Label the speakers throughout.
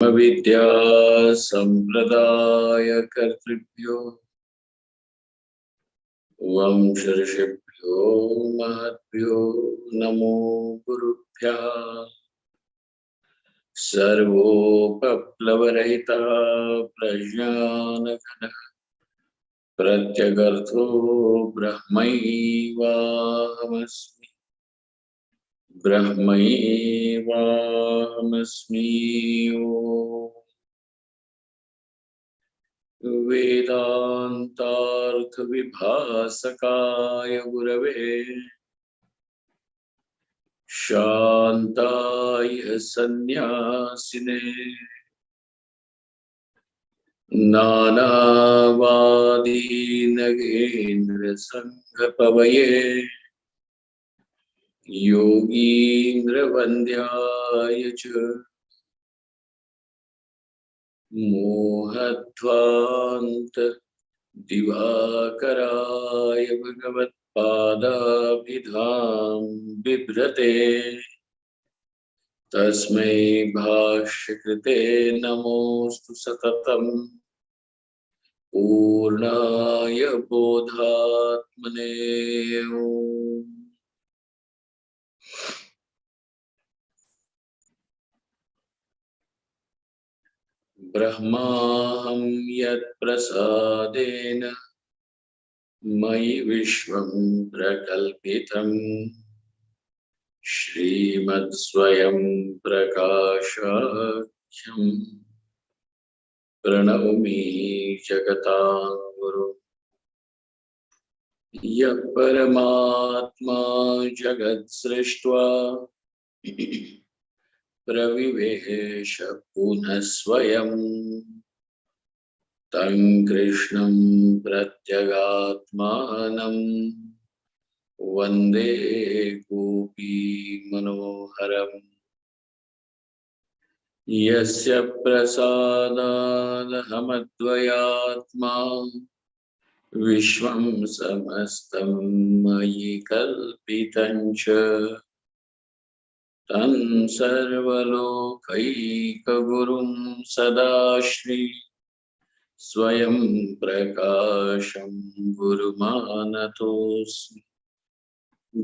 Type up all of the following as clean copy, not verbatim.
Speaker 1: विद्या संप्रदाय कर्तृभ्यो वंशर्षिभ्यो महद्भ्यो नमो गुरुभ्यः। सर्वोपप्लवरहितः प्रज्ञानघनः प्रत्यगर्थो ब्रह्मैवाहमस्मि। वेदान्तार्थविभासकाय गुरवे शान्ताय सन्न्यासिने नानावादीनगेन्द्रसङ्घपवये योगीन्द्रवन्द्याय च मोहध्वान्त दिवाकराय भगवत्पादाभिधां बिभ्रते तस्मै भाष्यकृते नमोऽस्तु सततम् पूर्णाय बोधात्मने। ब्रह्माहं यत्प्रसादेन मयि विश्वं प्रकल्पितम् श्रीमत्स्वयं प्रकाशाख्यं प्रणौमि जगतां गुरुम्। यः परमात्मा जगत्सृष्ट्वा प्रविवेश पुनः स्वयं तं कृष्णं प्रत्यगात्मानं वन्दे गोपी मनोहरम्। यस्य प्रसादादहमद्वयात्मा विश्वं समस्तं मयि कल्पितं च तं सर्वलोकैकगुरुं सदाश्री स्वयं प्रकाशं गुरुमानतोऽस्मि।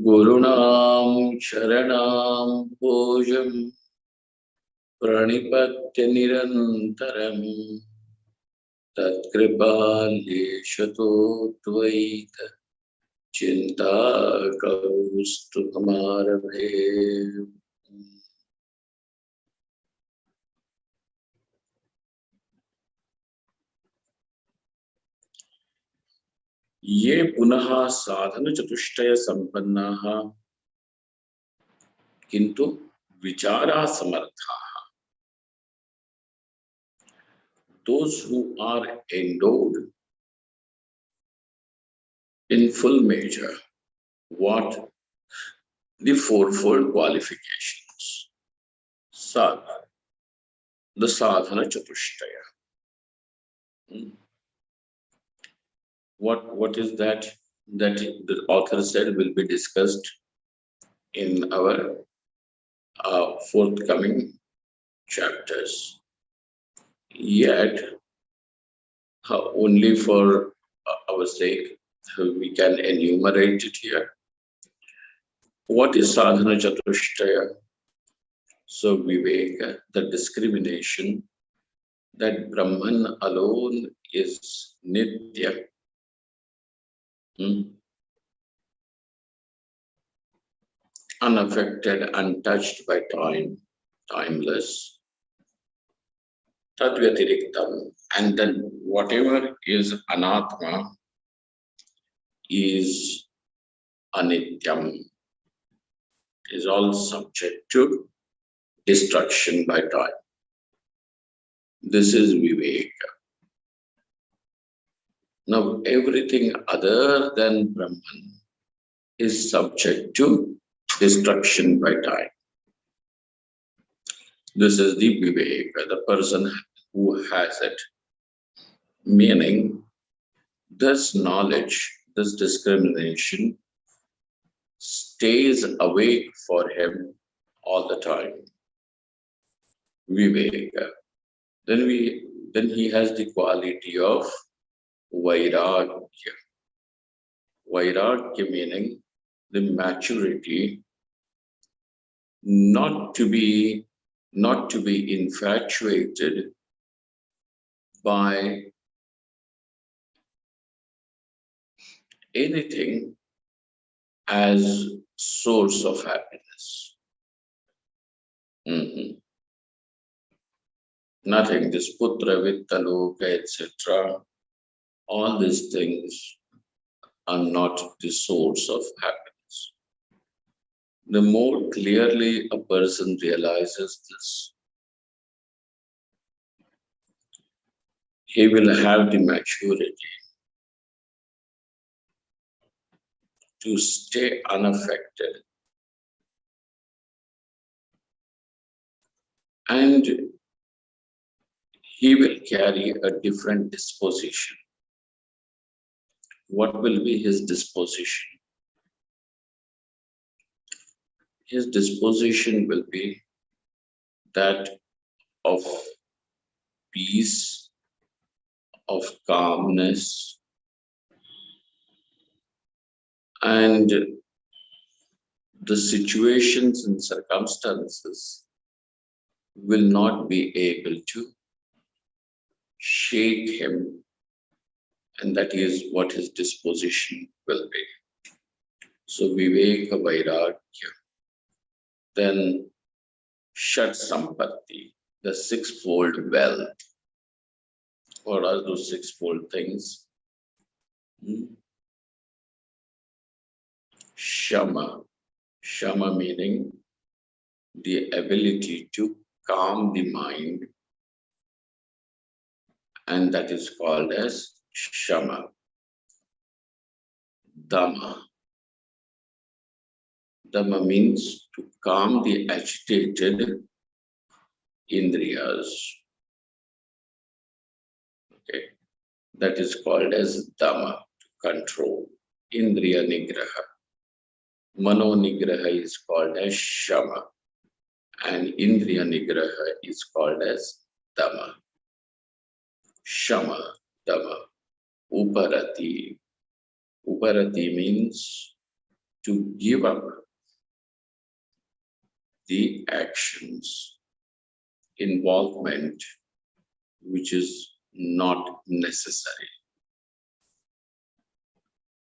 Speaker 1: गुरूणां शरणां भोजं प्रणिपत्य निरन्तरं तत्कृपालेशतो द्वैत चिन्ताकौस्तुभमारभे। ये पुनः साधन चतुष्टय संपन्नाः किंतु विचारा समर्थाः, those who are endowed in full measure what the fourfold qualifications, the sadhana chatushtaya. What is that the author said will be discussed in our forthcoming chapters. Yet only for our sake we can enumerate it here. What is sadhana chatushtaya? So viveka, the discrimination that Brahman alone is nitya, unaffected, untouched by time, timeless. Tattvanusandhanam, and then whatever is anatma is anityam, is all subject to destruction by time. This is viveka. Now everything other than Brahman is subject to destruction by time. This is the viveka, the person who has it. Meaning, this knowledge, this discrimination stays awake for him all the time. Viveka. then he has the quality of vairagya. Vairagya meaning the maturity, not to be infatuated by anything as source of happiness. Mhm. Nothing, this putra, vitta, loka, etc. All these things are not the source of happiness. The more clearly a person realizes this, he will have the maturity to stay unaffected, and he will carry a different disposition. What will be his disposition? His disposition will be that of peace, of calmness, and the situations and circumstances will not be able to shake him, and that is what his disposition will be. So Viveka Vairagya, then Shat Sampatti, the sixfold wealth. What are those sixfold things? Shama. Shama meaning the ability to calm the mind, and that is called as Shama. Dhamma. Dhamma means to calm the agitated indriyas. Okay, that is called as Dhamma, to control. Indriya Nigraha. Mano Nigraha is called as Shama, and Indriya Nigraha is called as Dhamma. Shama, Dhamma. Uparati. Uparati means to give up the actions, involvement, which is not necessary.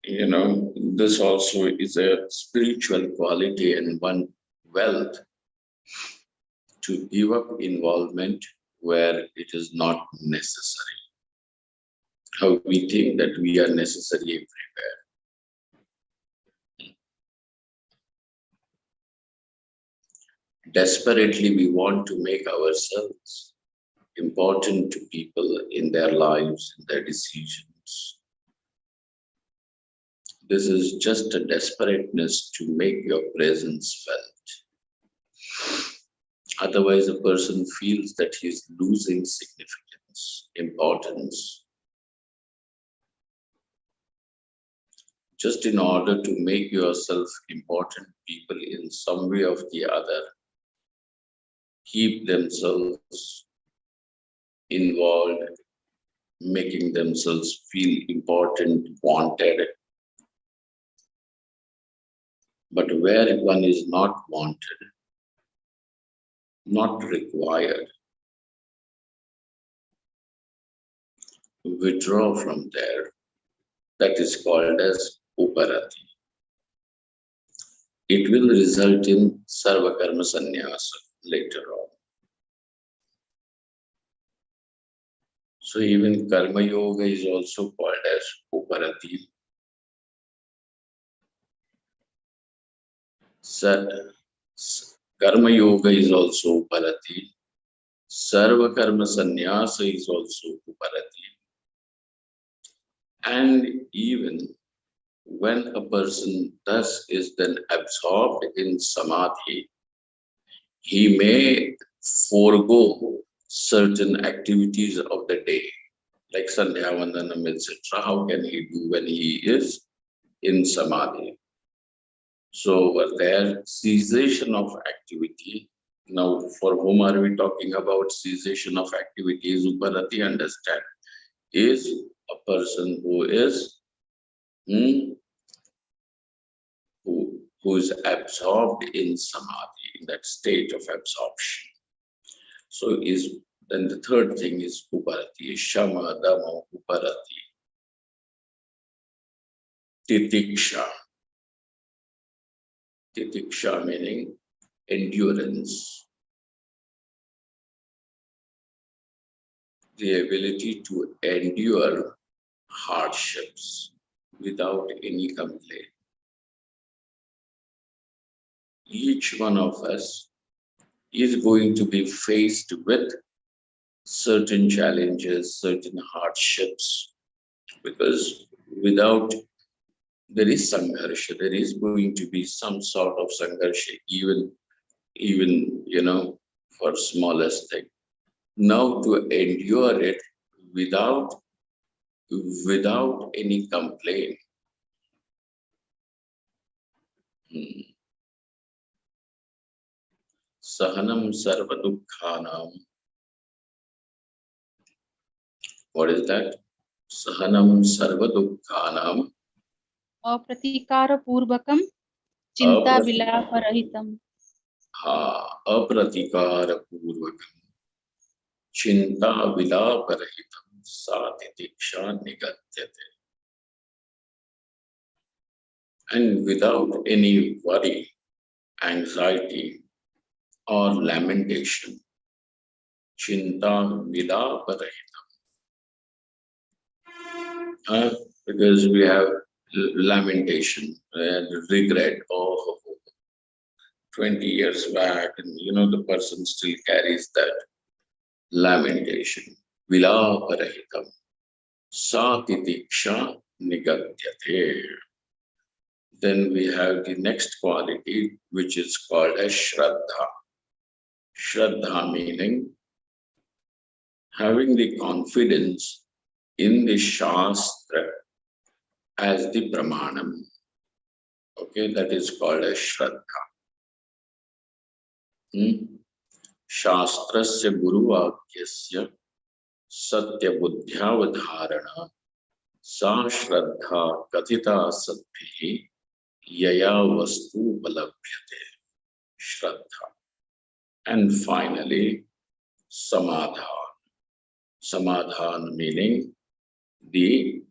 Speaker 1: You know, this also is a spiritual quality and one wealth, to give up involvement where it is not necessary. How we think that we are necessary everywhere. Desperately, we want to make ourselves important to people in their lives, in their decisions. This is just a desperateness to make your presence felt. Otherwise, a person feels that he is losing significance, importance. Just in order to make yourself important, people in some way or the other keep themselves involved, making themselves feel important, wanted. But where one is not wanted, not required, withdraw from there. That is called as Uparati. It will result in Sarva Karma Sannyasa later on. So even Karma Yoga is also called as Uparati. Karma Yoga is also Uparati. Sarva Karma Sannyasa is also Uparati. And even when a person thus is then absorbed in Samadhi, he may forego certain activities of the day, like Sandhyavandanam, etc. How can he do when he is in Samadhi? So over there, cessation of activity Now, for whom are we talking about cessation of activities? Uparati, understand, is a person who is hmm, who is absorbed in samadhi, in that state of absorption. So is then the third thing is uparati, shama, dama, uparati, titiksha. Titiksha meaning endurance, the ability to endure hardships without any complaint. Each one of us is going to be faced with certain challenges, certain hardships, because without there is sangharsha, there is going to be some sort of sangharsha, even for smallest thing. Now to endure it without any complaint. Sahanam sarva dukkhanam. What is that? Sahanam sarva dukkhanam.
Speaker 2: अप्रतीकारपूर्वकं चिन्ताविलापरहितम्
Speaker 1: Apratikara purvakam. Chinta vilaparhitam satitiksha nigatyate. And without any worry, anxiety, or lamentation. Chinta vilaparhitam. Because we have lamentation and regret. Oh, 20 years back, and the person still carries that lamentation. Vilaparahitam. Satitiksha nigatyate. Then we have the next quality, which is called as Shraddha. Shraddha meaning having the confidence in the Shastra as the Pramanam. Okay, that is called as Shraddha. Shastrasya Guruvakyasya Satya Buddhyavadharana Sa Shraddha Kathita Satbhihi Yaya Vastu Balabhyate. Shraddha. And finally, Samadhan. Samadhan meaning the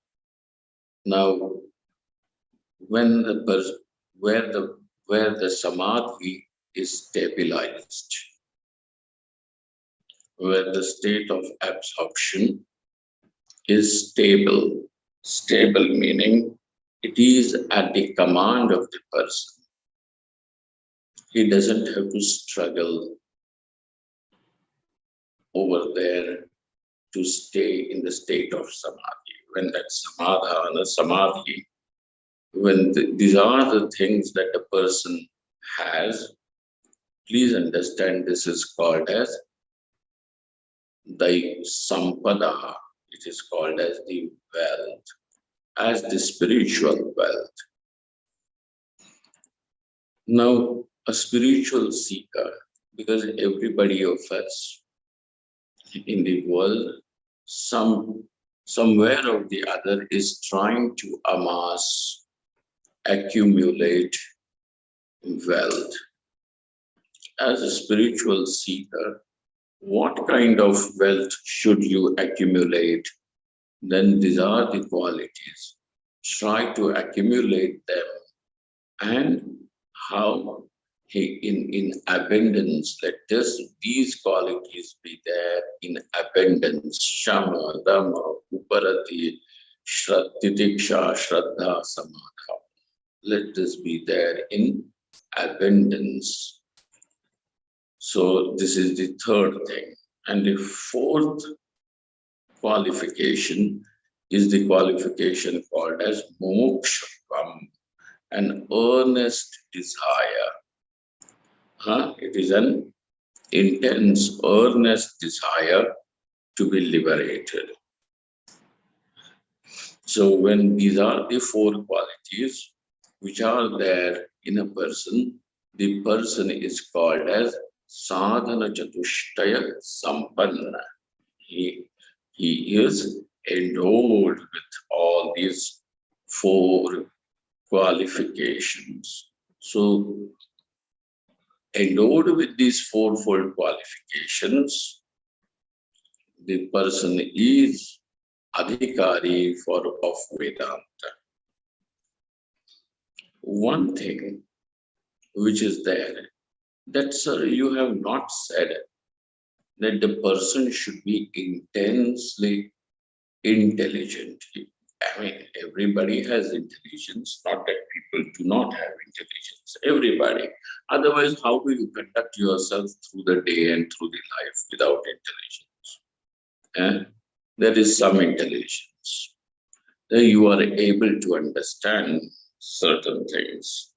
Speaker 1: now when the where the samadhi is stabilized, where the state of absorption is stable. Stable meaning it is at the command of the person. He doesn't have to struggle over there to stay in the state of samadhi. When that samadhi, when these are the things that a person has, please understand this is called as the sampada. It is called as the wealth, as the spiritual wealth. Now, a spiritual seeker, because everybody of us in the world, somewhere or the other is trying to amass, accumulate wealth. As a spiritual seeker, what kind of wealth should you accumulate? Then these are the qualities. Try to accumulate them, and how in abundance. Let these qualities be there in abundance. Shama, Dhamma, Uparati, Titiksha, Shraddha, Samadha. Let this be there in abundance. So this is the third thing. And the fourth qualification is the qualification called as mokshatvam, an earnest desire. It is an intense, earnest desire to be liberated. So when these are the four qualities which are there in a person, the person is called as sadhana chatushtaya sampanna. He is endowed with all these four qualifications. So, endowed with these fourfold qualifications, the person is adhikari of Vedanta. One thing which is there, that sir, you have not said that the person should be intensely intelligent. I mean, everybody has intelligence, not that people do not have intelligence. Everybody. Otherwise, how do you conduct yourself through the day and through the life without intelligence? There is some intelligence. You are able to understand certain things.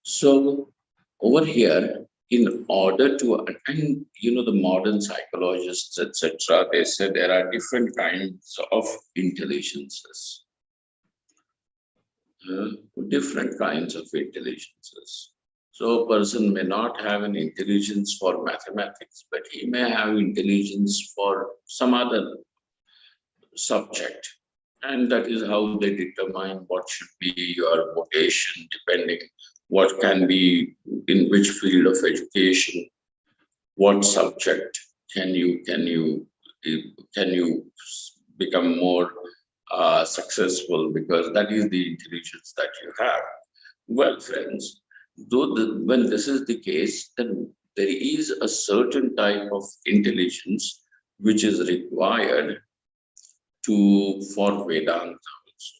Speaker 1: So over here, in order to, and the modern psychologists, etc., they say there are different kinds of intelligences. Different kinds of intelligences. So a person may not have an intelligence for mathematics, but he may have intelligence for some other subject. And that is how they determine what should be your vocation, depending what can be in which field of education, what subject can you become more successful, because that is the intelligence that you have. Well, friends, when this is the case, then there is a certain type of intelligence which is required for Vedanta also.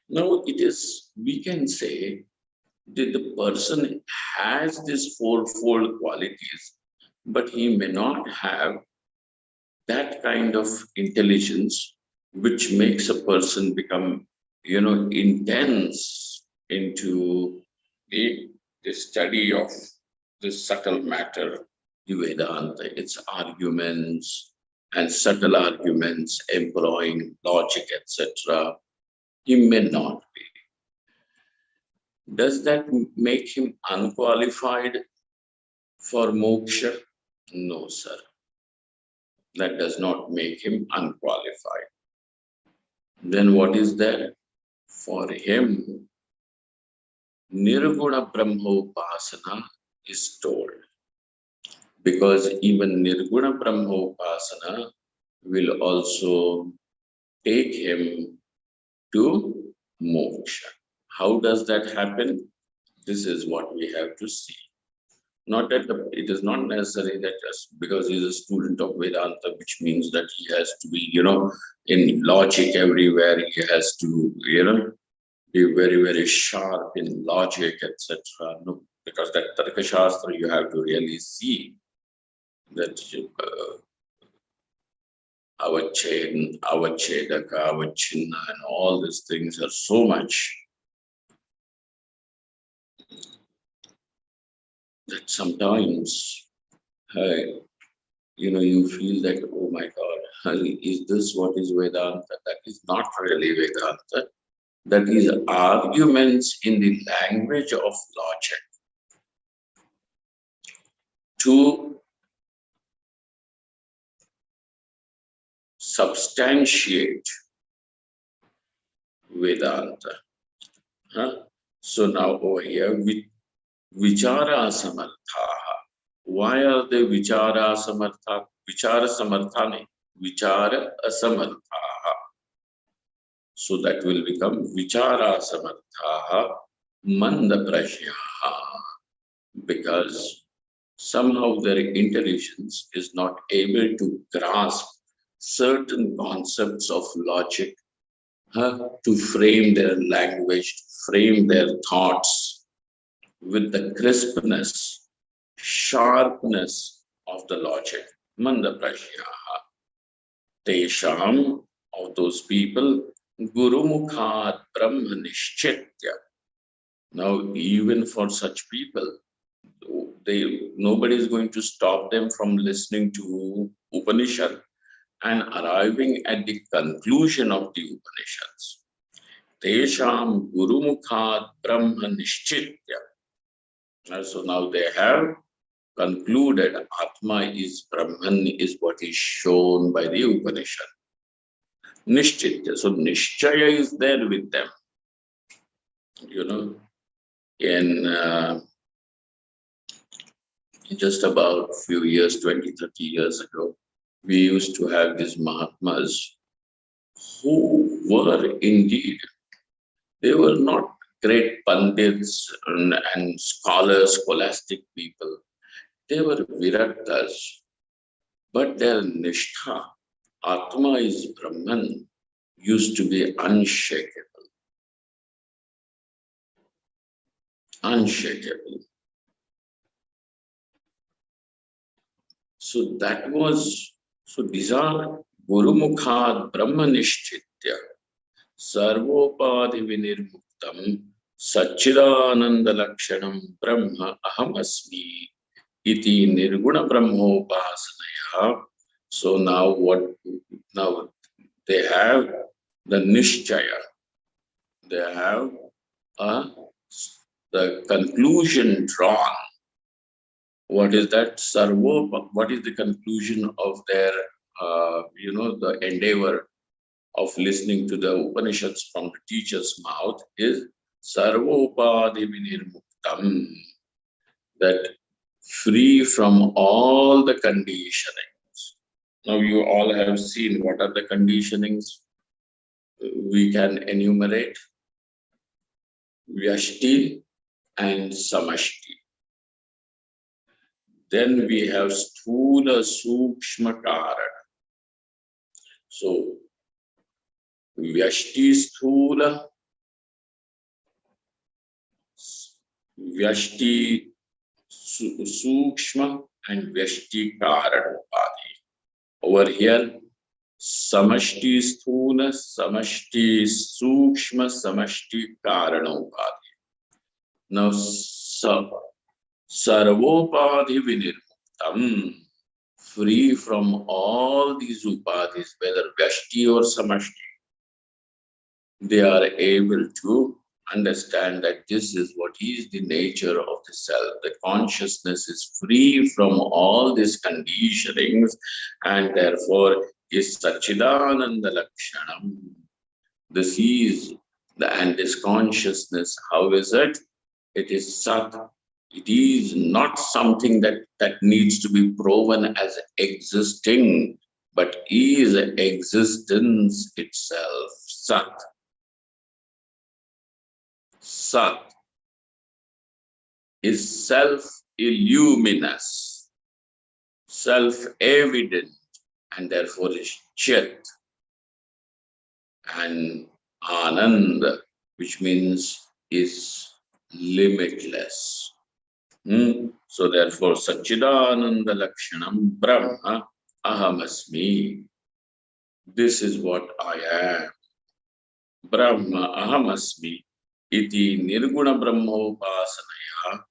Speaker 1: Now, we can say that the person has these fourfold qualities, but he may not have that kind of intelligence which makes a person become, intense into the study of this subtle matter, the Vedanta, its arguments and subtle arguments, employing logic, etc. He may not be. Does that make him unqualified for moksha? No, sir. That does not make him unqualified. Then what is there? For him, Nirguna Brahmopasana is told. Because even Nirguna Brahmopasana will also take him to moksha. How does that happen? This is what we have to see. Not that it is not necessary that just because he's a student of Vedanta, which means that he has to be, in logic everywhere. He has to, be very, very sharp in logic, etc. No, because that Tarka Shastra, you have to really see that our chain, our chedaka, our chinna, and all these things are so much that sometimes, you feel that, oh my God, is this what is Vedanta? That is not really Vedanta. That is arguments in the language of logic to substantiate Vedanta. So now over here, Vichara Samarthaha. Why are they Vichara Samartha? Vichara Samarthane. Vichara Asamarthaha. So that will become Vichara Samarthaha Manda Prashyaha. Because somehow their intelligence is not able to grasp certain concepts of logic, to frame their language, to frame their thoughts with the crispness, sharpness of the logic. Manda Prashyaha. Tesham, of those people, Guru Mukhat Brahma Nishchitya. Now, even for such people, nobody is going to stop them from listening to Upanishad and arriving at the conclusion of the Upanishads. Tesham Guru Mukhat Brahma Nishchitya. So now they have concluded Atma is Brahman is what is shown by the Upanishad. Nishchitya. So Nishchaya is there with them. In just about few years, 20, 30 years ago, we used to have these Mahatmas who were indeed, they were not great Pandits and scholars, scholastic people. They were Viraktas, but their Nishtha, Atma is Brahman, used to be unshakable. Unshakable. So that was, so these are Guru Mukhad Brahmanishchitya Sarvopadhi Vinirmuktam Satchidananda Lakshanam Brahma Aham Asmi Iti Nirguna Brahmopasanaya. So now they have the Nishchaya. They have the conclusion drawn. What is that? Sarvo, what is the conclusion of their, the endeavor of listening to the Upanishads from the teacher's mouth is Sarvopadhi Vinirmuktam, that free from all the conditionings. Now you all have seen what are the conditionings. We can enumerate Vyashti and Samashti. Then we have Sthula Sukshma Karana. So Vyashti Sthula, Vyashti Sukshma, and Vyashti Karana Upadhi. Over here, Samashti Sthula, Samashti Sukshma, Samashti Karana Upadhi. Now, Sarvopadhi Vinirmuktam, free from all these upadhis, whether Vyashti or Samashti, they are able to understand that this is what is the nature of the self. The consciousness is free from all these conditionings and therefore is Satchidananda Lakshanam. This is and this consciousness, how is it? It is Sat. It is not something that needs to be proven as existing, but is existence itself. Sat. Sat is self-illuminous, self-evident, and therefore is Chit. And Ananda, which means is limitless. So therefore, Satchidananda Lakshanam Brahma Ahamasmi. This is what I am. Brahma Ahamasmi Iti Nirguna Brahmopasanaya.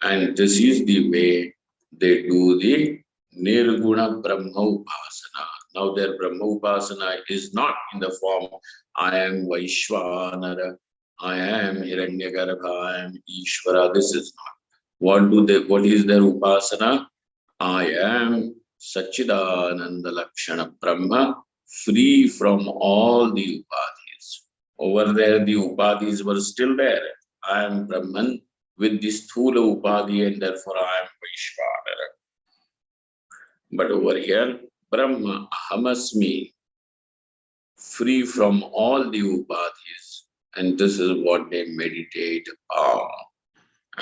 Speaker 1: And this is the way they do the Nirguna Brahmopasana. Now their Brahmopasana is not in the form, I am Vaishvanara, I am Hiranyagarbha, I am Ishvara. This is not. What is their Upasana? I am Satchidananda Lakshana Brahma, free from all the Upadhis. Over there, the Upadhis were still there. I am Brahman with this Sthula Upadhi, and therefore I am Vaishvanara. But over here, Brahma Ahamasmi, free from all the Upadhis, and this is what they meditate on.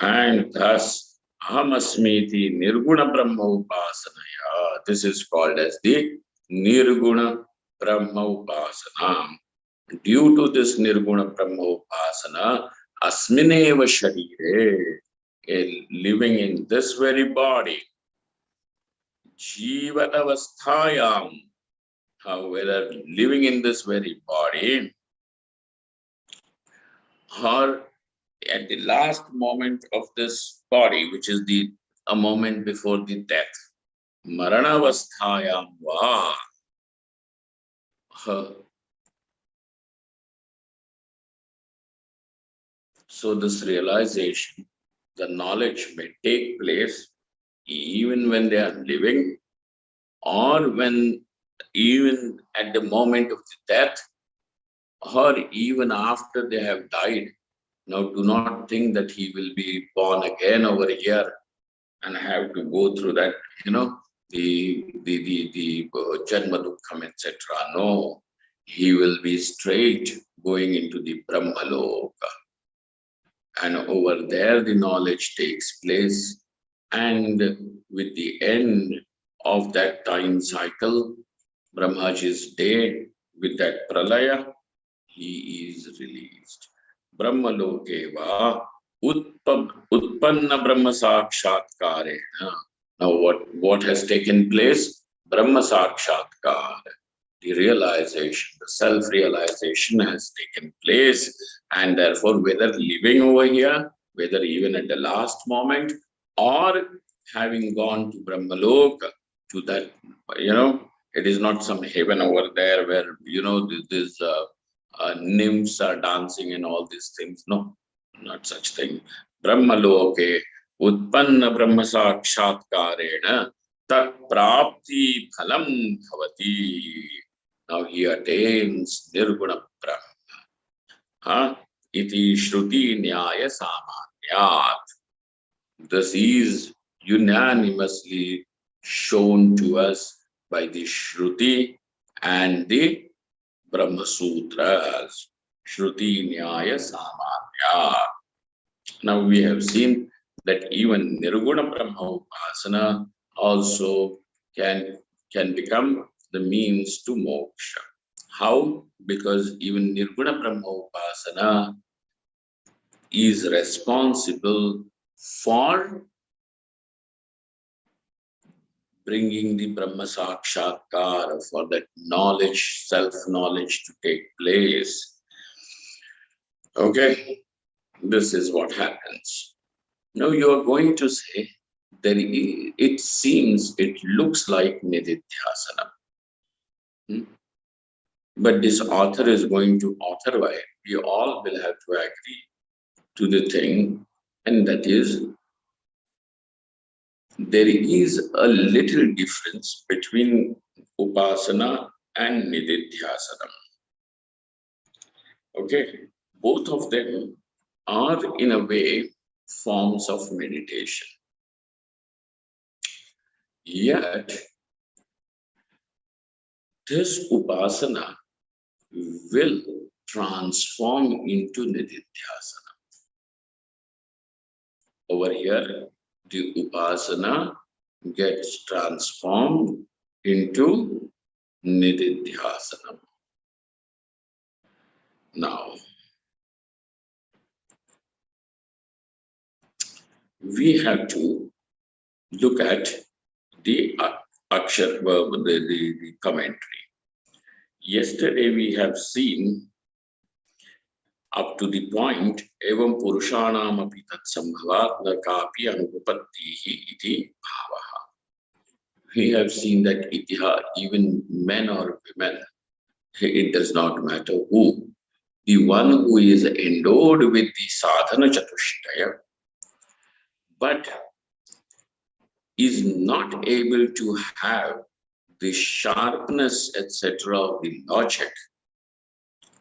Speaker 1: And thus, Ahamasmiti Nirguna Brahma Upasanaya. This is called as the Nirguna Brahma Upasana. Due to this Nirguna Brahma Upasana, Asmineva Sharire, living in this very body, Jivanavasthayam, however, living in this very body, or at the last moment of this body, which is a moment before the death, Maranavasthayam va. So this realization, the knowledge may take place even when they are living, or when even at the moment of the death, or even after they have died. Now, do not think that he will be born again over here and have to go through that, the Janma Dukkham, etc. No, he will be straight going into the Brahmaloka. And over there, the knowledge takes place. And with the end of that time cycle, Brahmaji's day, with that pralaya, he is released. Brahmaloke va utpanna Brahma Sakshatkarena. Now, what has taken place? Brahma Sakshatkar. The realization, the self-realization has taken place, and therefore, whether living over here, whether even at the last moment, or having gone to Brahmaloka, to that, it is not some heaven over there where, these nymphs are dancing and all these things. No, not such thing. Brahmaloke utpanna Brahma Sakshatkarena tat prapti phalam bhavati. Now he attains Nirguna Brahma. Iti Shruti Nyaya Samanyat. This is unanimously shown to us by the Shruti and the Brahma Sutras. Shruti Nyaya Samanyat. Now we have seen that even Nirguna Brahma Upasana also can become the means to moksha. How? Because even Nirguna Brahma Upasana is responsible for bringing the Brahma Sakshatkar, for that knowledge, self-knowledge to take place. Okay, this is what happens. Now you are going to say that it looks like Nididhyasana. But this author is going to author why. We all will have to agree to the thing, and that is, there is a little difference between Upasana and Nididhyasana. Okay, both of them are in a way forms of meditation. Yet, this Upasana will transform into Nididhyasana. Over here, the Upasana gets transformed into Nididhyasana. Now, we have to look at the Akshar, the commentary. Yesterday we have seen up to the point, evam purushanam api tat sambhavat na kapi anupattihi iti bhavaha. We have seen that itiha, even men or women, it does not matter who. The one who is endowed with the sadhana chatushtaya, but is not able to have the sharpness, etc., of the logic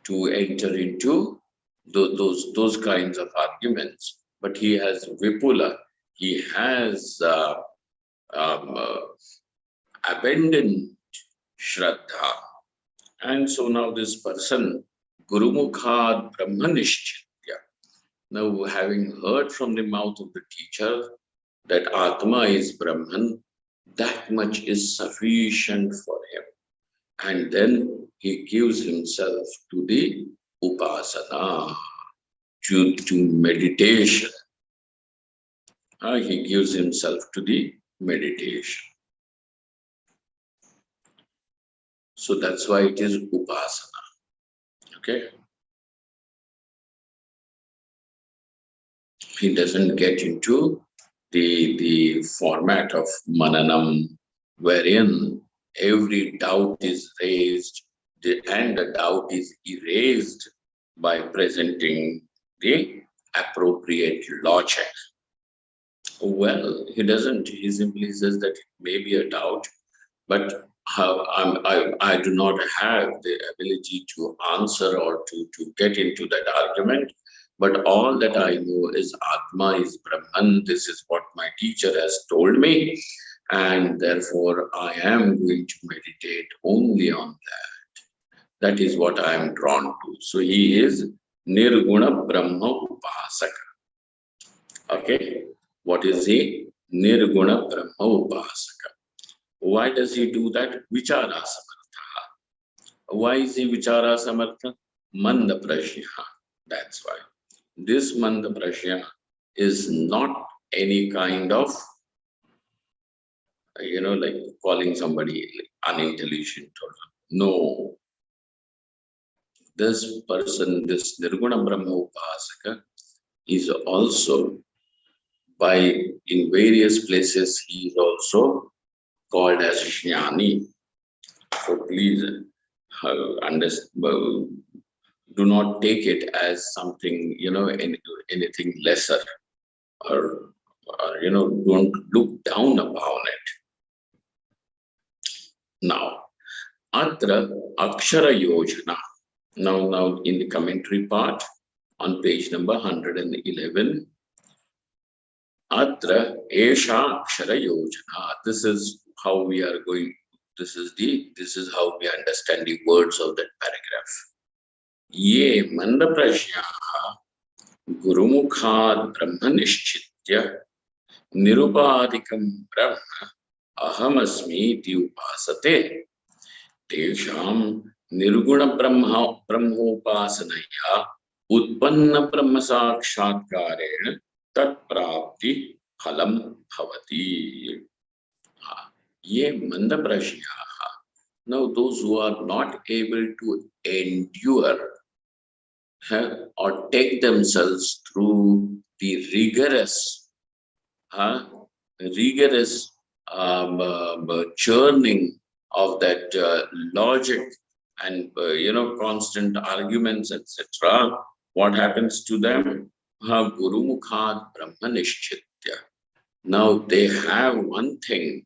Speaker 1: to enter into those kinds of arguments. But he has vipula, he has abandoned shraddha. And so now this person, Gurumukhad Brahmanishchitya, now having heard from the mouth of the teacher that Atma is Brahman, that much is sufficient for him. And then he gives himself to the Upasana, to meditation. He gives himself to the meditation. So that's why it is Upasana. Okay? He doesn't get into the format of Mananam, wherein every doubt is raised and the doubt is erased by presenting the appropriate logic. Well, he doesn't. He simply says that it may be a doubt, but I do not have the ability to answer or to get into that argument. But all that I know is Atma is Brahman. This is what my teacher has told me, and therefore I am going to meditate only on that. That is what I am drawn to. So he is Nirguna Brahma Upasaka. Okay, what is he? Nirguna Brahma Upasaka. Why does he do that? Vichara Samartha. Why is he Vichara Samartha? Manda Prashya. That's why. This Manda Prashya is not any kind of, like calling somebody unintelligent or no. This person, this Nirguna Brahma Upasaka, is also by in various places he is also called as Jnani. So please do not take it as something, anything lesser, or, don't look down upon it. Now, Atra Akshara Yojana. Now in the commentary part on page number 111, Atra Esha Akshara Yojana. This is how we are going. This is how we understand the words of that paragraph. Ye manda prashyaha gurumukhat brahma nishchitya nirupadikam brahma ahamasmi iti upasate tesham nirguna brahmopasanaya utpanna brahma sakshatkarena tat prapti phalam bhavati. Ye manda prashyaha. Now those who are not able to endure or take themselves through the rigorous churning of that logic and constant arguments, etc. What happens to them? Guru Mukhat Brahma Nishchitya. Now they have one thing,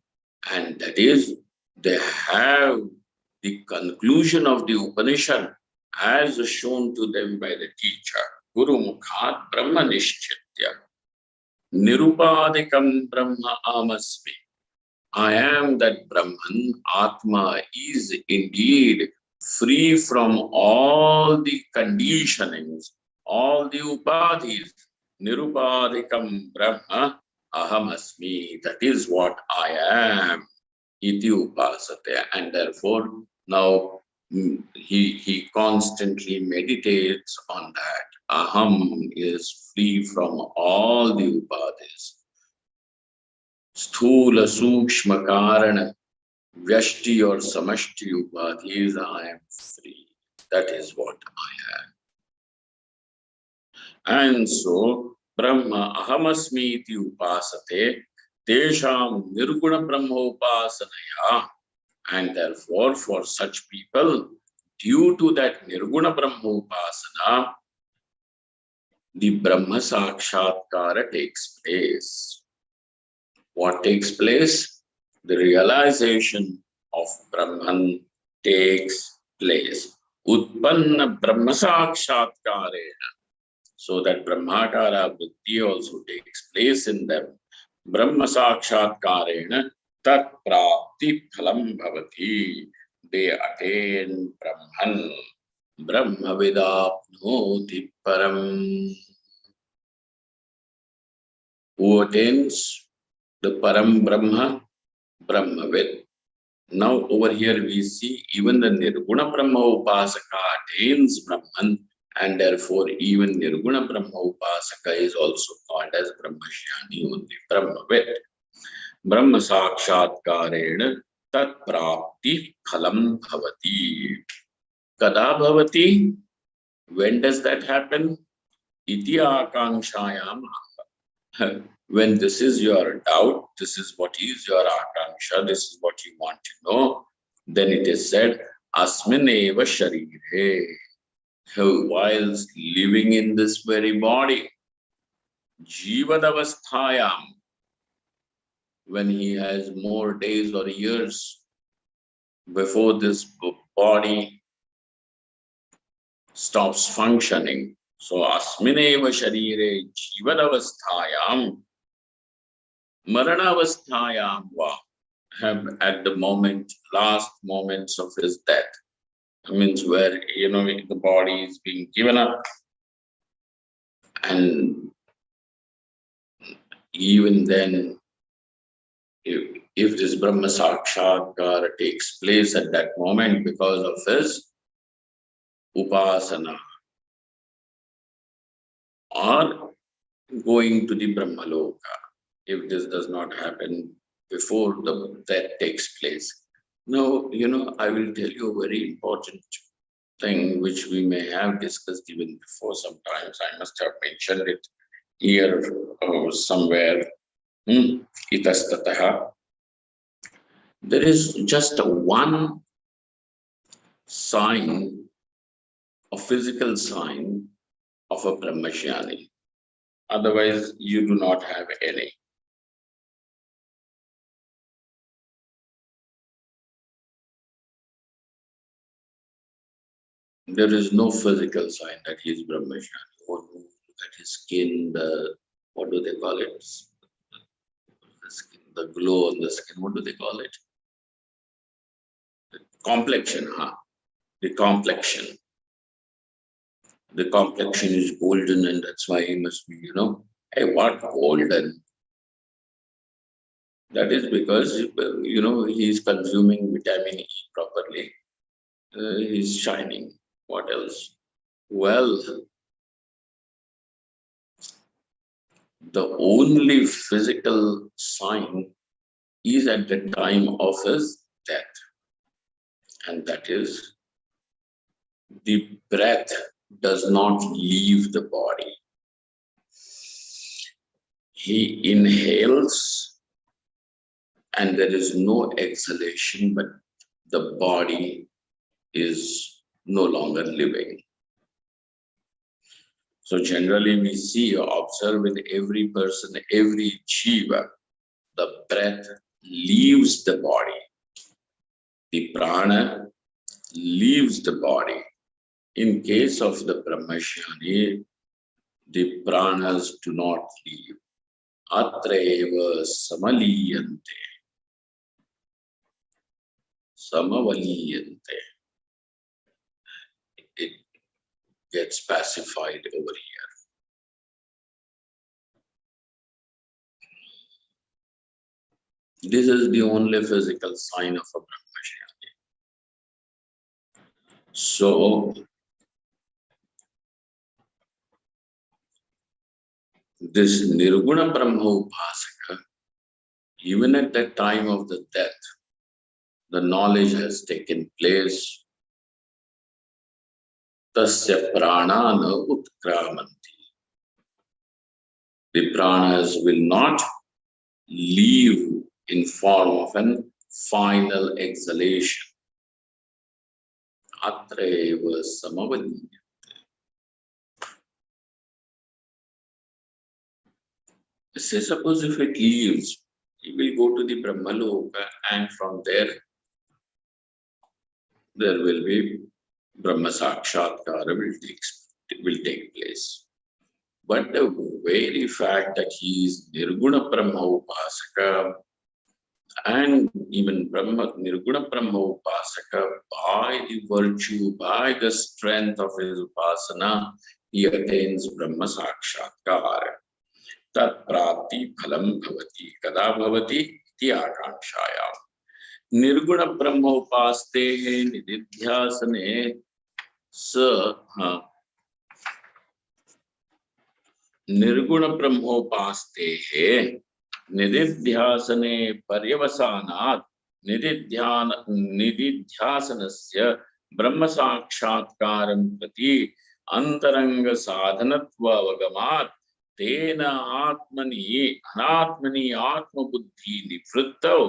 Speaker 1: and that is they have the conclusion of the Upanishad as shown to them by the teacher. Guru Mukhat Brahma Nishchitya. Nirupadikam Brahma Amasmi. I am that Brahman. Atma is indeed free from all the conditionings, all the upadhis. Nirupadikam Brahma Ahamasmi. That is what I am. Iti upasate. And therefore, now he constantly meditates on that. Aham is free from all the upadhis. Sthula Sukshma Karana Vyashti or Samashti Upadhis, I am free. That is what I am. And so Brahma Ahamasmi iti upasate Tesham Nirguna Brahma Upasanaya. And therefore, for such people, due to that Nirguna Brahma Upasana, the Brahma Sakshatkara takes place. What takes place? The realization of Brahman takes place. Utpanna Brahma Sakshatkarena. So that Brahmakara Buddhi also takes place in them. Brahma Sakshatkarena Tat Prapti Phalam Bhavati. They attain Brahman. Brahma Vidapnoti Param. Who attains the Param Brahma? Brahmavid. Now over here we see even the Nirguna Brahma Upasaka attains Brahman, and therefore even Nirguna Brahma Upasaka is also called as Brahmajnani, only Brahmavid. Brahma Sakshatkarena Tat Prapti Phalam Bhavati. Kada Bhavati? When does that happen? Iti Akanshayam. When this is your doubt, this is what is your akanksha, this is what you want to know, then it is said, Asmin eva sharire. Whilst living in this very body, Jivadavasthayam, when he has more days or years before this body stops functioning. So asmineva sharire jivanavasthayam maranavasthayam va, at the last moments of his death. That means where, the body is being given up, and even then, if this Brahma Sakshatkara takes place at that moment because of his upasana, or going to the Brahmaloka, if this does not happen before the death takes place. Now, I will tell you a very important thing which we may have discussed even before. Sometimes I must have mentioned it here somewhere. Itastataha. There is just one sign, a physical sign of a brahmacharya. Otherwise, you do not have any. There is no physical sign that he is brahmacharya. Or look at his skin, what do they call it? The skin, the glow on the skin, what do they call it? The complexion, huh? The complexion. The complexion is golden, and that's why he must be, hey, what golden? That is because, he is consuming vitamin E properly. He's shining. What else? Well, the only physical sign is at the time of his death, and that is the breath does not leave the body. He inhales and there is no exhalation, but the body is no longer living. So generally we see or observe with every person, every jiva, the breath leaves the body. The prana leaves the body. In case of the brahmacharya, the pranas do not leave. Atreva samaliyante. Samavaliyante. It gets pacified over here. This is the only physical sign of a brahmacharya. So, this Nirguna Brahma Upasaka, even at the time of the death, the knowledge has taken place. Tasya pranana utkramanti. The pranas will not leave in form of an final exhalation. Atreva samavaliyate. Say suppose if it leaves, he will go to the Brahmaloka, and from there will be Brahma Sakshatkara will take place. But the very fact that he is Nirguna Brahma Upasaka and even Nirguna Brahma Upasaka, by the virtue, by the strength of his Upasana, he attains Brahma Sakshatkara. Tat prapti phalam bhavati. Kada bhavati iti akanshayam. Nirguna Brahma upastehe nididhyasane Nirguna Brahma upastehe nididhyasane paryavasanat nididhyasanasya Brahma Sakshatkaram prati antaranga sadhanatva avagamat Tena atmani anatmani atma buddhi nivrittau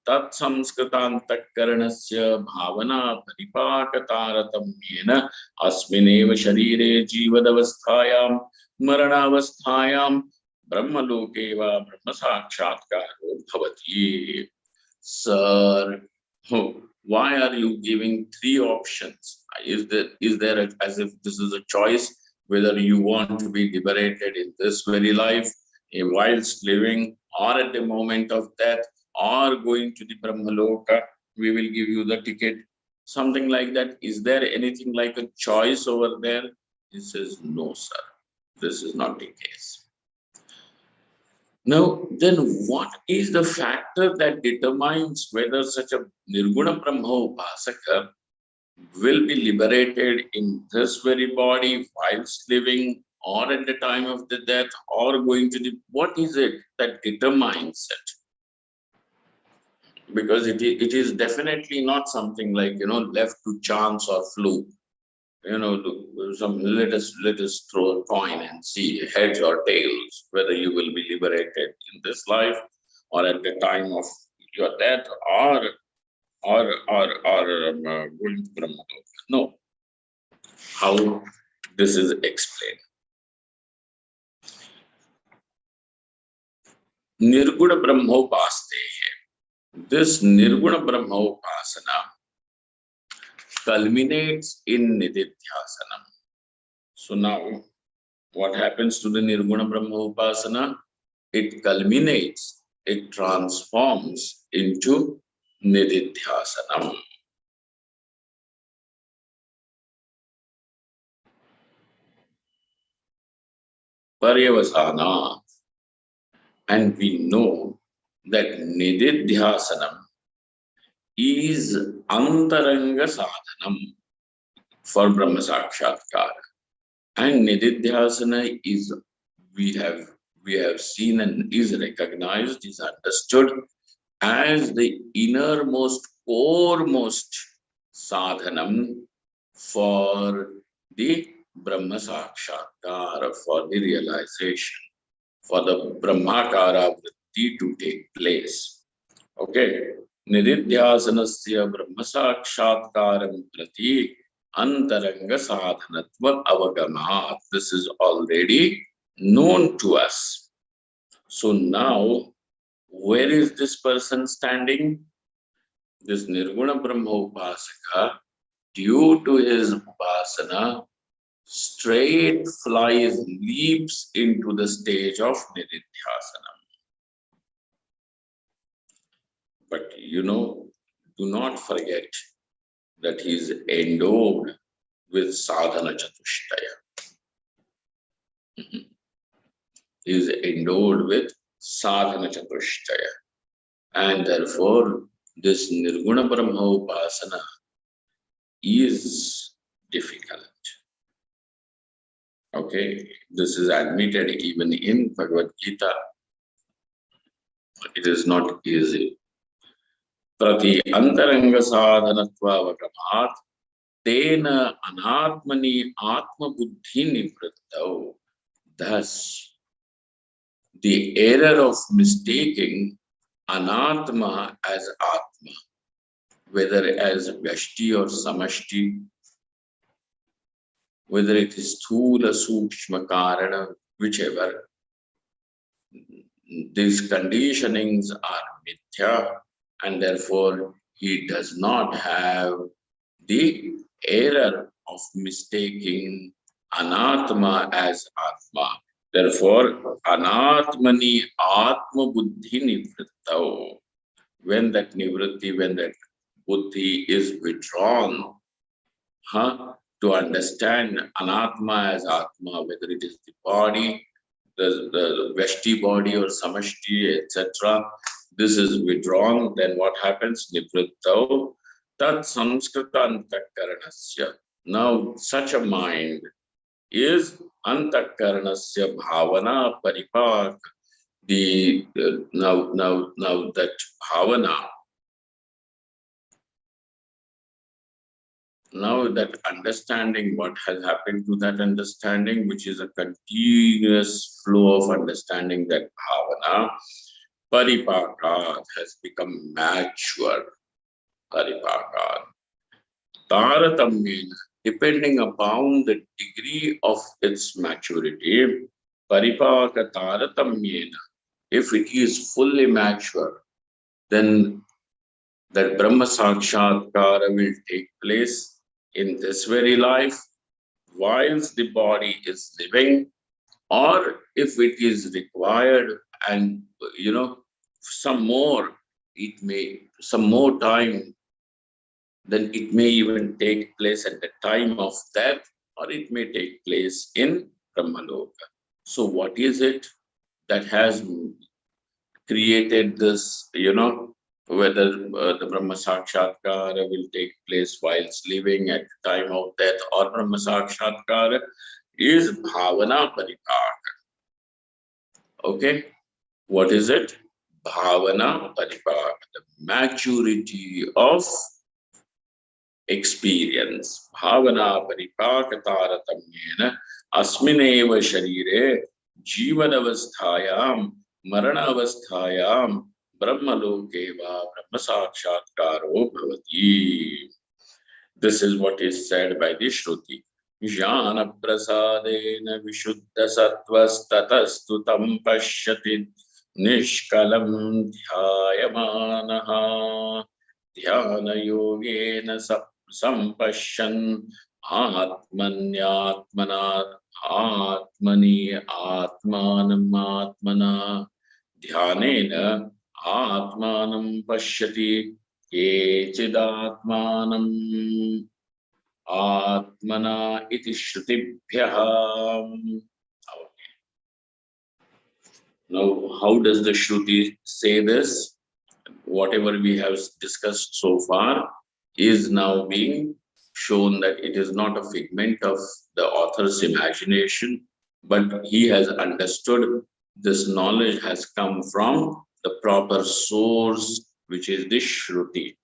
Speaker 1: tat samskritantakkaranasya bhavana paripakataratamyena asmineva sharire jivadavasthayam maranavasthayam Brahmaloke va Brahma Sakshatkaro bhavati. Sir, why are you giving three options? As if this is a choice whether you want to be liberated in this very life, whilst living, or at the moment of death, or going to the Brahmaloka? We will give you the ticket. Something like that. Is there anything like a choice over there? He says, no, sir. This is not the case. Now, then what is the factor that determines whether such a Nirguna Brahma Upasaka will be liberated in this very body whilst living, or at the time of the death, or going to the, what is it that determines it? Because it is definitely not something like, left to chance or fluke. Let us throw a coin and see heads or tails whether you will be liberated in this life or at the time of your death, or going to Brahmaloka. No. How this is explained? Nirguna Brahmopaste. This Nirguna Brahmopasana culminates in Nididhyasanam. So now, what happens to the Nirguna Brahmopasana? It culminates, it transforms into Nididhyasanam. Paryavasana. And we know that Nididhyasanam is Antaranga Sadhanam for Brahma Sakshatkara. And Nididhyasana is, we have seen and is recognized, is understood as the innermost, coremost sadhanam for the Brahma Sakshatkara, for the realization, for the Brahmakara vritti to take place. Okay. Nididhyasanasya Brahma Sakshatkaram prati Antaranga Sadhanatva Avagamat. This is already known to us. So now, where is this person standing? This Nirguna Brahma Upasaka, due to his Upasana, straight flies, leaps into the stage of Nididhyasanam. But do not forget that he is endowed with sadhana chatushtaya. He is endowed with sadhana chatushtaya. And therefore, this Nirguna Brahma Upasana is difficult. Okay, this is admitted even in Bhagavad Gita. It is not easy. Prati antaranga sadhanatva vagamat tena anatmani atma buddhi nivrittau. Thus, the error of mistaking anatma as atma, whether as vyashti or samashti, whether it is sthula, sukshma, karana, whichever, these conditionings are mithya, and therefore he does not have the error of mistaking anatma as atma. Therefore, anatmani atma buddhi nivrittau. When that nivritti, when that buddhi is withdrawn, to understand anatma as atma, whether it is the body, the Veshti body or Samashti, etc. This is withdrawn, then what happens? Nivrittau tat samskrita antakaranasya. Now, such a mind is antakaranasya bhavana paripak. Now that bhavana, now that understanding, what has happened to that understanding, which is a continuous flow of understanding, that bhavana, paripakat, has become mature. Paripakat. Taratamyena, depending upon the degree of its maturity, paripaka taratamyena. If it is fully mature, then that Brahma Sakshatkara will take place in this very life whilst the body is living, or if it is required and some more, it may some more time, then it may even take place at the time of death, or it may take place in Brahmaloka. So what is it that has created this, whether the Brahma Sakshatkara will take place whilst living at the time of death, or Brahma Sakshatkara is Bhavana Paripaka. Okay, what is it? Bhavana Paripaka, the maturity of experience. Bhavana Paripaka Taratamyena Asmineva Sharire Jivanavasthayam Maranavasthayam Brahmalokeva Brahma Sakshatkaro Bhavati. This is what is said by the Shruti. Jnana prasadena vishuddha sattvastatastu tam pashyati nishkalam dhyayamanaha dhyana yogena sampashyan atmanyatmana atmani atmanam atmana dhyanena atmanam pashyati केचिदात्मानं आत्मना इति श्रुतिभ्यः. Now, how does the Shruti say this? Whatever we have discussed so far is now being shown that it is not a figment of the author's imagination, but he has understood this knowledge has come from the proper source, which is the Shruti.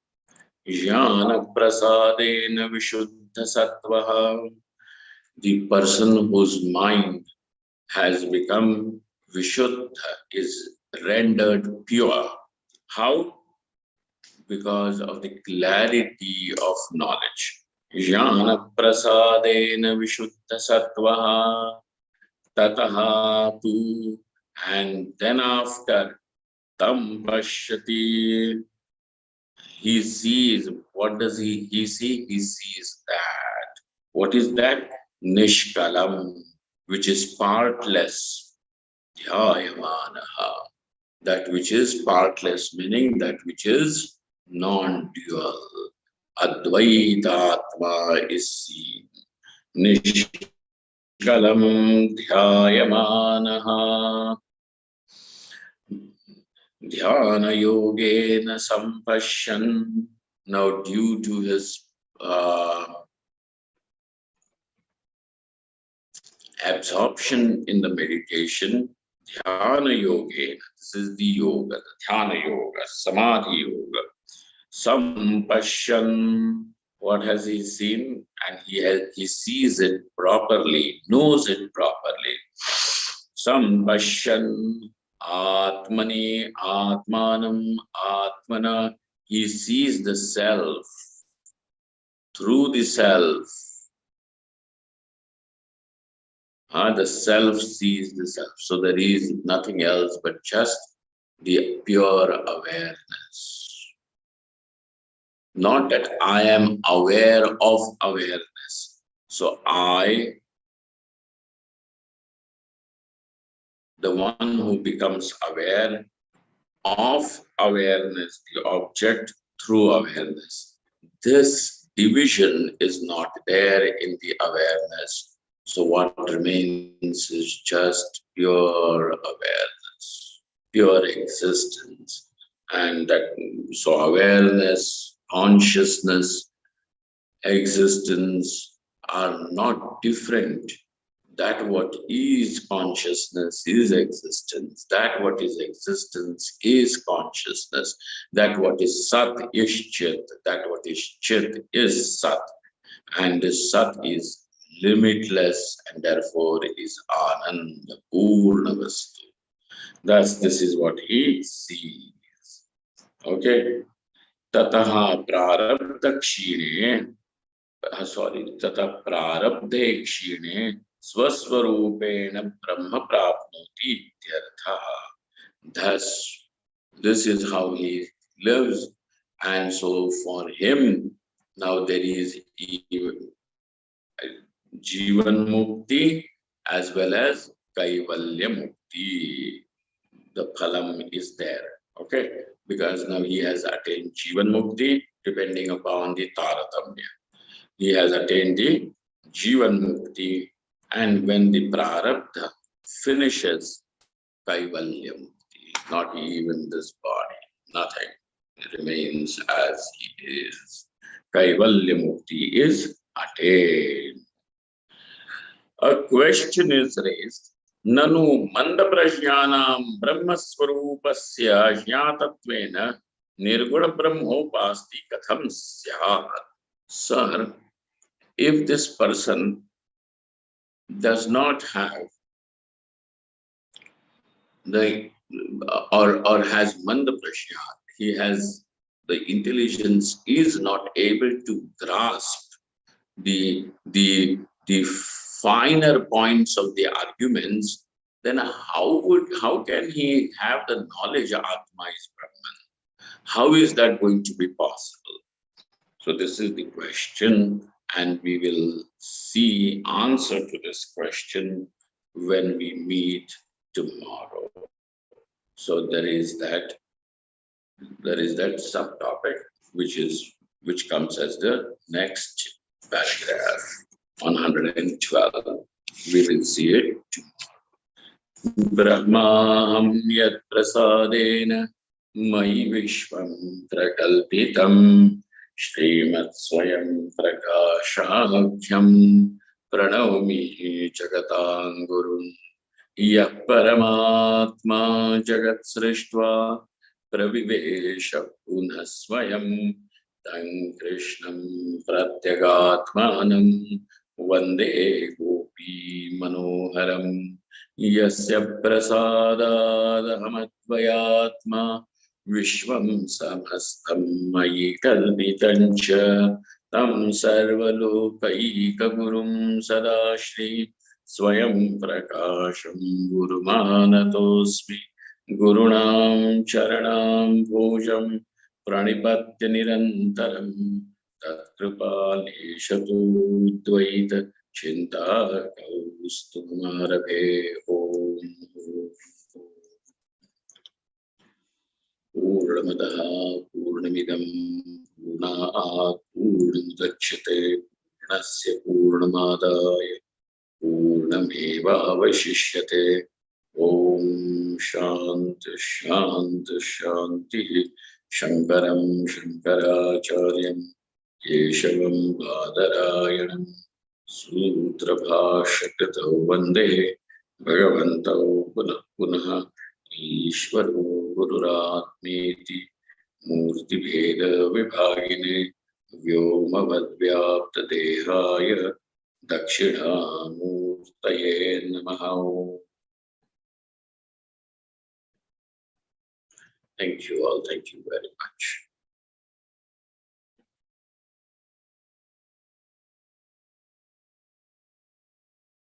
Speaker 1: Jnana prasadena vishuddha sattvaha. The person whose mind has become vishuddha, is rendered pure. How? Because of the clarity of knowledge. Jnana prasadena vishuddha sattvaha tataha tu, and then after tam pashyati, he sees. What does he see? He sees that. What is that? Nishkalam, which is partless. Dhyayamanaha, that which is partless, meaning that which is non-dual. Advaitatma is seen. Nishkalam dhyayamanaha dhyana yogena sampashyan. Now, due to his absorption in the meditation, dhyana yogena, this is the yoga, the dhyana yoga, samadhi yoga. Sampashyan, what has he seen? And he sees it properly, knows it properly. Sampashyan atmani atmanam atmana, he sees the self through the self. The self sees the self. So there is nothing else but just the pure awareness. Not that I am aware of awareness. So I, the one who becomes aware of awareness, the object through awareness. This division is not there in the awareness. So what remains is just pure awareness, pure existence. And that, so awareness, consciousness, existence are not different. That what is consciousness is existence. That what is existence is consciousness. That what is Sat is Chit. That what is Chit is Sat. And Sat is limitless, and therefore it is Ananda, Purna Vastu. Thus, this is what he sees. Okay. Tataha prarabdha kshine, Tata prarabdhe kshine swasvarupena brahma prapnoti ityartha. Thus, this is how he lives, and so for him, now there is even Jivan Mukti as well as Kaivalya Mukti. The phalam is there, okay? Because now he has attained Jivan Mukti depending upon the Taratamya. He has attained the Jivan Mukti, and when the Prarabdha finishes, Kaivalya Mukti, not even this body, nothing. It remains as he is. Kaivalya Mukti is attained. A question is raised. Nanu mandaprajnanam brahmaswarupasya jnatatvena nirguna brahmopasti katham syat. Sir, if this person does not have the or has mandaprajna, he has the intelligence is not able to grasp the finer points of the arguments, then how can he have the knowledge Atma is Brahman? How is that going to be possible? So this is the question, and we will see answer to this question when we meet tomorrow. So there is that subtopic which comes as the next paragraph on 112. We will see it. Brahmaham yat prasadena mai vishvam prakalpitam Shrimat Swayam Prakashabhyam Pranavami Jagatam Gurun Yah Paramatma Jagat Srishtva Pravivesha Punha Swayam Tang Krishnam Pratyagatmanam Vande Gopi Manoharam Yasya Prasadadahamadvayatma Vishwam Samastam Mayi Kalpitancha Tam Sarvalokaika Gurum Sadashri Swayam Prakasham Gurumanatosmi Gurunam Charanam Bhojam Pranipatya Nirantaram Tatkrupaneshatu Dvaita Chinta Kaustumarabhe Om Purnamadaha Purnamidam Purnat Purnamudachyate Purnasya Purnamadaya Purnameva Vashishyate Om Shanti Shanti Shanti Shankaram Shankaracharyam Keshavam Badarayanam Sutra Bhashakatau Vande Bhagavantau Punah Punah Ishvaro Gururatmeti Murti Bheda Vibhagine Vyomavadvyapta Dehaya Dakshinamurtaye Namaha. Thank you all. Thank you very much.